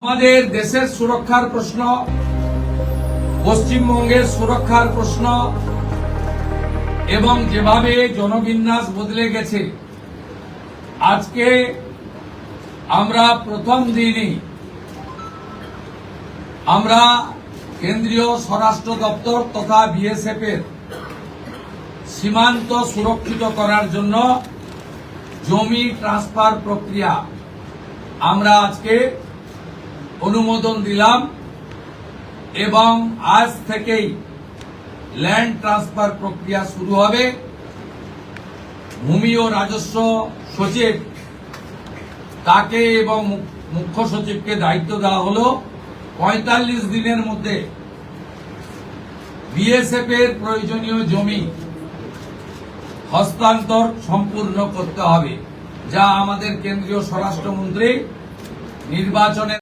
আমাদের দেশের সুরক্ষার প্রশ্ন, পশ্চিমবঙ্গের সুরক্ষার প্রশ্ন এবং যেভাবে জনবিন্যাস বদলে গেছে, আজকে আমরা প্রথম দিনই আমরা কেন্দ্রীয় স্বরাষ্ট্র দপ্তর তথা বিএসএফ এর সীমান্ত সুরক্ষিত করার জন্য জমি ট্রান্সফার প্রক্রিয়া আমরা আজকে অনুমোদন দিলাম এবং আজ থেকেই ল্যান্ড ট্রান্সফার প্রক্রিয়া শুরু হবে। ভূমি ও রাজস্ব সচিব তাকে এবং মুখ্য সচিবকে দায়িত্ব দেওয়া হলো ৪৫ দিনের মধ্যে বিএসএফ এর প্রয়োজনীয় জমি হস্তান্তর সম্পূর্ণ করতে হবে, যা আমাদের কেন্দ্রীয় স্বরাষ্ট্রমন্ত্রী নির্বাচনের